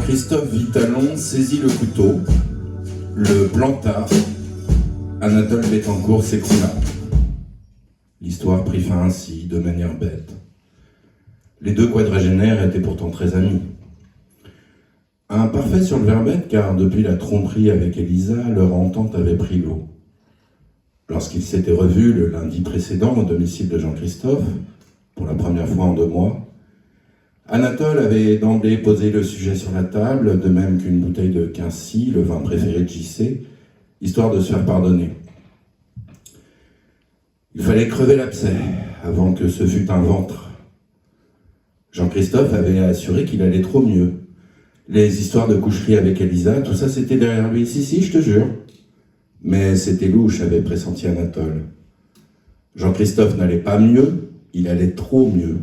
Jean-Christophe Vitalon saisit le couteau, le planta, Anatole Bettencourt s'écroula. L'histoire prit fin ainsi, de manière bête. Les deux quadragénaires étaient pourtant très amis. Un parfait sur le verbette, car depuis la tromperie avec Elisa, leur entente avait pris l'eau. Lorsqu'ils s'étaient revus le lundi précédent au domicile de Jean-Christophe, pour la première fois en 2 mois, Anatole avait d'emblée posé le sujet sur la table, de même qu'une bouteille de Quincy, le vin préféré de JC, histoire de se faire pardonner. Il fallait crever l'abcès avant que ce fût un ventre. Jean-Christophe avait assuré qu'il allait trop mieux. Les histoires de coucherie avec Elisa, tout ça c'était derrière lui. Si, je te jure. Mais c'était louche, avait pressenti Anatole. Jean-Christophe n'allait pas mieux, il allait trop mieux.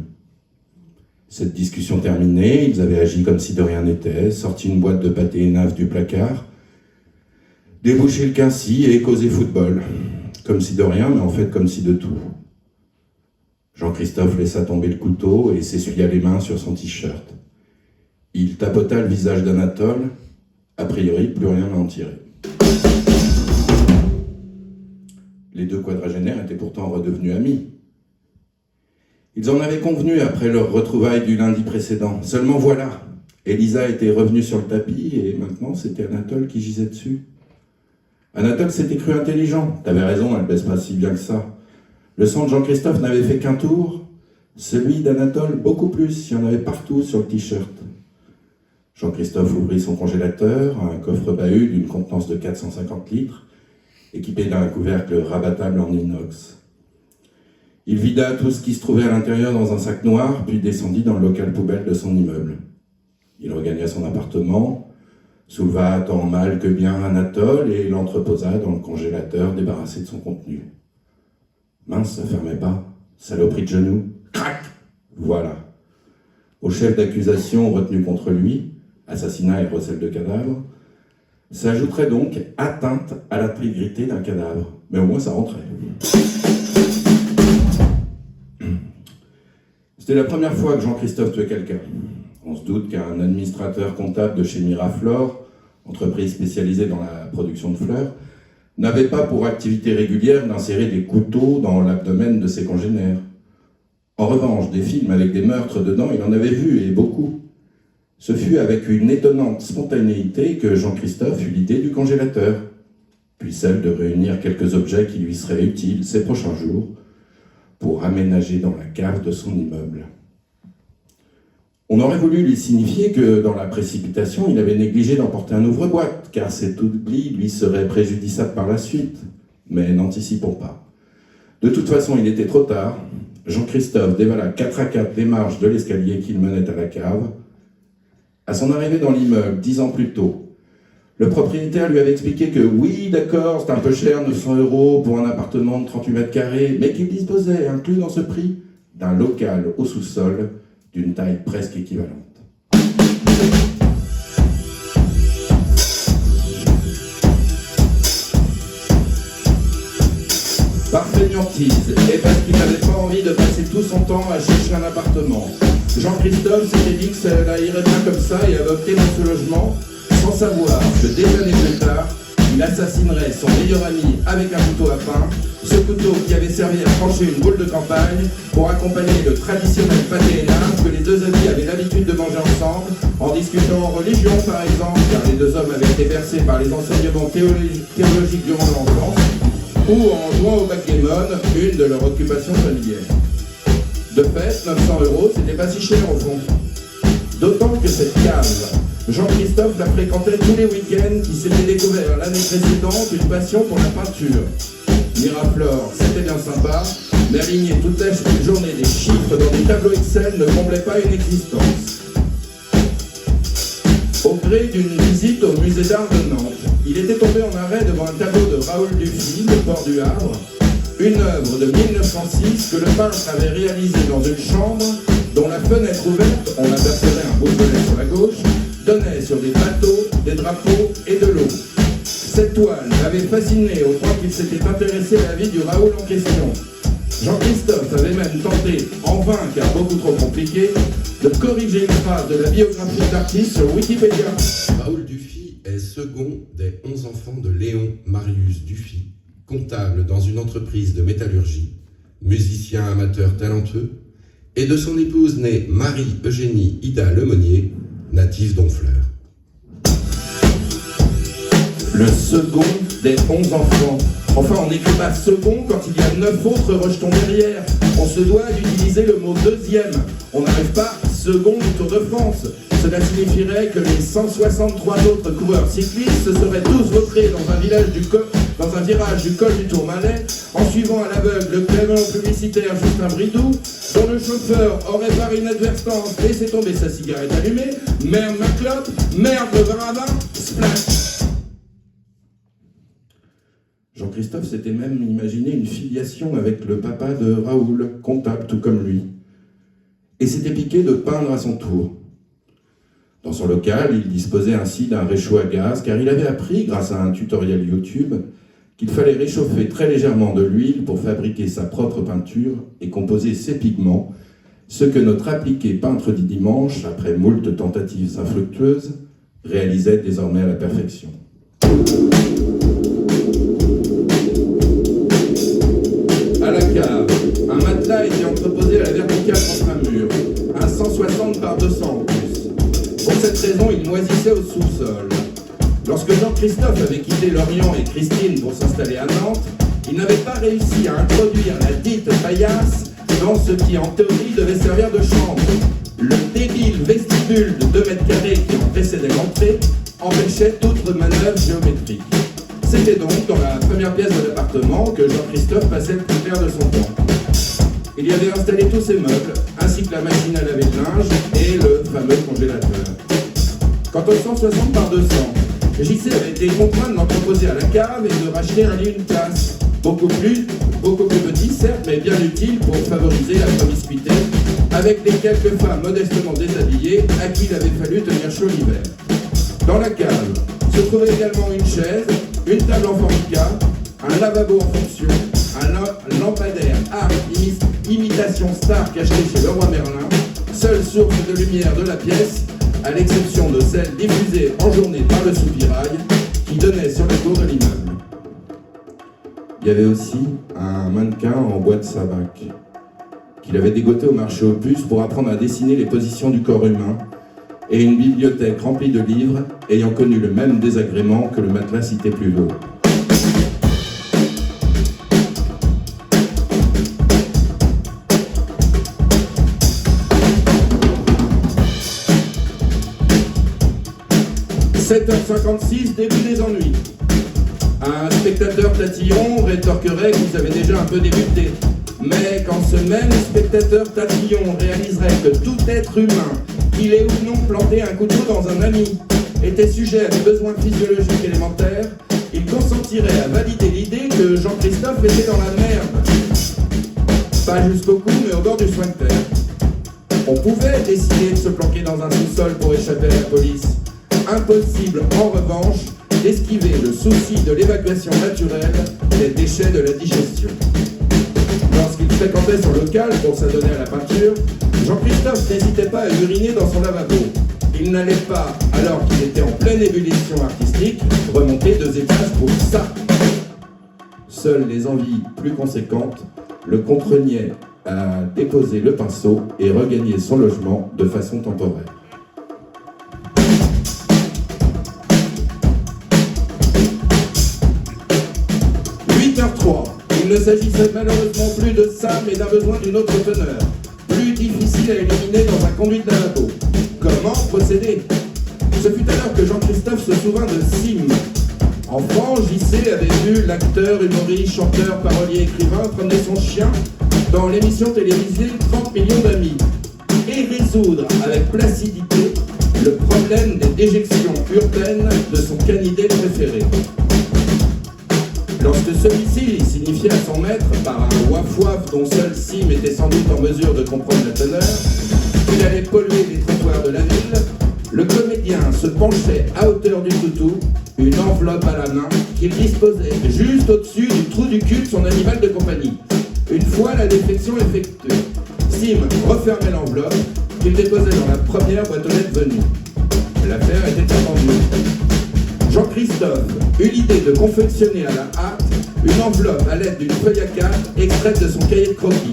Cette discussion terminée, ils avaient agi comme si de rien n'était, sorti une boîte de pâté énave du placard, débouché le Quincy et causé football. Comme si de rien, mais en fait comme si de tout. Jean-Christophe laissa tomber le couteau et s'essuya les mains sur son t-shirt. Il tapota le visage d'Anatole, a priori plus rien à en tirer. Les deux quadragénaires étaient pourtant redevenus amis. Ils en avaient convenu après leur retrouvaille du lundi précédent. Seulement voilà, Elisa était revenue sur le tapis et maintenant c'était Anatole qui gisait dessus. Anatole s'était cru intelligent. T'avais raison, elle baisse pas si bien que ça. Le sang de Jean-Christophe n'avait fait qu'un tour. Celui d'Anatole, beaucoup plus, il y en avait partout sur le t-shirt. Jean-Christophe ouvrit son congélateur, un coffre-bahut d'une contenance de 450 litres, équipé d'un couvercle rabattable en inox. Il vida tout ce qui se trouvait à l'intérieur dans un sac noir, puis descendit dans le local poubelle de son immeuble. Il regagna son appartement, souleva tant mal que bien Anatole et l'entreposa dans le congélateur débarrassé de son contenu. Mince, ça fermait pas. Saloperie de genou. Crac! Voilà. Au chef d'accusation retenu contre lui, assassinat et recel de cadavre, s'ajouterait donc atteinte à l'intégrité d'un cadavre. Mais au moins ça rentrait. C'était la première fois que Jean-Christophe tuait quelqu'un. On se doute qu'un administrateur comptable de chez Miraflore, entreprise spécialisée dans la production de fleurs, n'avait pas pour activité régulière d'insérer des couteaux dans l'abdomen de ses congénères. En revanche, des films avec des meurtres dedans, il en avait vu, et beaucoup. Ce fut avec une étonnante spontanéité que Jean-Christophe eut l'idée du congélateur, puis celle de réunir quelques objets qui lui seraient utiles ces prochains jours pour aménager dans la cave de son immeuble. On aurait voulu lui signifier que, dans la précipitation, il avait négligé d'emporter un ouvre-boîte, car cet oubli lui serait préjudiciable par la suite. Mais n'anticipons pas. De toute façon, il était trop tard. Jean-Christophe dévala 4 à 4 les marches de l'escalier qui le menait à la cave. À son arrivée dans l'immeuble, 10 ans plus tôt, le propriétaire lui avait expliqué que oui, d'accord, c'est un peu cher, 900 € pour un appartement de 38 mètres carrés, mais qu'il disposait, inclus dans ce prix, d'un local au sous-sol d'une taille presque équivalente. Par fainéantise, et parce qu'il n'avait pas envie de passer tout son temps à chercher un appartement, Jean-Christophe s'était dit que ça irait bien comme ça et avait opté pour ce logement, sans savoir que des années plus tard, il assassinerait son meilleur ami avec un couteau à pain, ce couteau qui avait servi à trancher une boule de campagne pour accompagner le traditionnel pâté énarque que les deux amis avaient l'habitude de manger ensemble, en discutant en religion par exemple, car les deux hommes avaient été bercés par les enseignements théologiques durant l'enfance, ou en jouant au backgammon, une de leurs occupations familières. De fait, 900 €, c'était pas si cher au fond. D'autant que cette cave, Jean-Christophe la fréquentait tous les week-ends, qui s'était découvert l'année précédente une passion pour la peinture. Miraflore, c'était bien sympa, mais aligner toute la journée des chiffres dans des tableaux Excel ne comblait pas une existence. Au gré d'une visite au musée d'art de Nantes, il était tombé en arrêt devant un tableau de Raoul Dufy, Le Port du Havre, une œuvre de 1906 que le peintre avait réalisée dans une chambre dont la fenêtre ouverte, on apercevait un Beaujolais sur la gauche, donnait sur des bateaux, des drapeaux et de l'eau. Cette toile l'avait fasciné au point qu'il s'était intéressé à la vie du Raoul en question. Jean-Christophe avait même tenté, en vain car beaucoup trop compliqué, de corriger une phrase de la biographie de l'artiste sur Wikipédia. Raoul Dufy est second des 11 enfants de Léon Marius Dufy, comptable dans une entreprise de métallurgie, musicien amateur talentueux, et de son épouse née Marie-Eugénie Ida Lemonnier, native d'Honfleur. Le second des 11 enfants. Enfin, on n'écrit pas second quand il y a 9 autres rejetons derrière. On se doit d'utiliser le mot deuxième. On n'arrive pas second du Tour de France. Cela signifierait que les 163 autres coureurs cyclistes se seraient tous vautrés dans un virage du col du Tourmalet, en suivant à l'aveugle le camion publicitaire Justin Bridou, dont le chauffeur aurait par inadvertance laissé tomber sa cigarette allumée. Merde ma clope, merde le verre à vin, splash. Jean-Christophe s'était même imaginé une filiation avec le papa de Raoul, comptable tout comme lui, et s'était piqué de peindre à son tour. Dans son local, il disposait ainsi d'un réchaud à gaz, car il avait appris, grâce à un tutoriel YouTube, qu'il fallait réchauffer très légèrement de l'huile pour fabriquer sa propre peinture et composer ses pigments, ce que notre appliqué peintre du dimanche, après moult tentatives infructueuses, réalisait désormais à la perfection. À la cave, un matelas était entreposé à la verticale contre un mur, un 160 par 200 en plus. Pour cette raison, il moisissait au sous-sol. Lorsque Jean-Christophe avait quitté Lorient et Christine pour s'installer à Nantes, il n'avait pas réussi à introduire la dite paillasse dans ce qui en théorie devait servir de chambre. Le débile vestibule de 2 mètres carrés qui en précédait l'entrée empêchait toute manœuvre géométrique. C'était donc dans la première pièce de l'appartement que Jean-Christophe passait le plus clair de son temps. Il y avait installé tous ses meubles, ainsi que la machine à laver le linge et le fameux congélateur. Quant au 160 par 200, JC avait été contraint de l'entreposer à la cave et de racheter un lit une place. Beaucoup plus petit, certes, mais bien utile pour favoriser la promiscuité avec les quelques femmes modestement déshabillées à qui il avait fallu tenir chaud l'hiver. Dans la cave se trouvait également une chaise, une table en formica, un lavabo en fonction, un lampadaire art imitation star caché chez Leroy Merlin, seule source de lumière de la pièce, à l'exception de celle diffusée en journée par le soupirail qui donnait sur la cour de l'immeuble. Il y avait aussi un mannequin en bois de sabac qu'il avait dégoté au marché aux puces pour apprendre à dessiner les positions du corps humain, et une bibliothèque remplie de livres ayant connu le même désagrément que le matelas cité plus haut. « 7h56, début des ennuis. Un spectateur tatillon rétorquerait que vous avez déjà un peu débuté. Mais quand ce même spectateur tatillon réaliserait que tout être humain, qu'il ait ou non planté un couteau dans un ami, était sujet à des besoins physiologiques élémentaires, il consentirait à valider l'idée que Jean-Christophe était dans la merde. Pas jusqu'au cou, mais au bord du sphincter. On pouvait décider de se planquer dans un sous-sol pour échapper à la police. Impossible, en revanche, d'esquiver le souci de l'évacuation naturelle des déchets de la digestion. Lorsqu'il fréquentait son local pour s'adonner à la peinture, Jean-Christophe n'hésitait pas à uriner dans son lavabo. Il n'allait pas, alors qu'il était en pleine ébullition artistique, remonter 2 étages pour ça. Seules les envies plus conséquentes le contraignaient à déposer le pinceau et regagner son logement de façon temporaire. Il ne s'agissait malheureusement plus de ça, mais d'un besoin d'une autre teneur, plus difficile à éliminer dans un conduit de lavabo. Comment procéder? Ce fut alors que Jean-Christophe se souvint de Sim. Enfant, JC avait vu l'acteur, humoriste, chanteur, parolier, écrivain promener son chien dans l'émission télévisée 30 millions d'amis et résoudre avec placidité le problème des déjections urbaines de son canidé préféré. Lorsque celui-ci signifiait à son maître, par un waf-waf dont seul Sim était sans doute en mesure de comprendre la teneur, qu'il allait polluer les trottoirs de la ville, le comédien se penchait à hauteur du toutou, une enveloppe à la main, qu'il disposait juste au-dessus du trou du cul de son animal de compagnie. Une fois la défection effectuée, Sim refermait l'enveloppe qu'il déposait dans la première boîte aux lettres venue. L'affaire était attendue. Jean-Christophe eut l'idée de confectionner à la hâte une enveloppe à l'aide d'une feuille à 4 extraite de son cahier de croquis.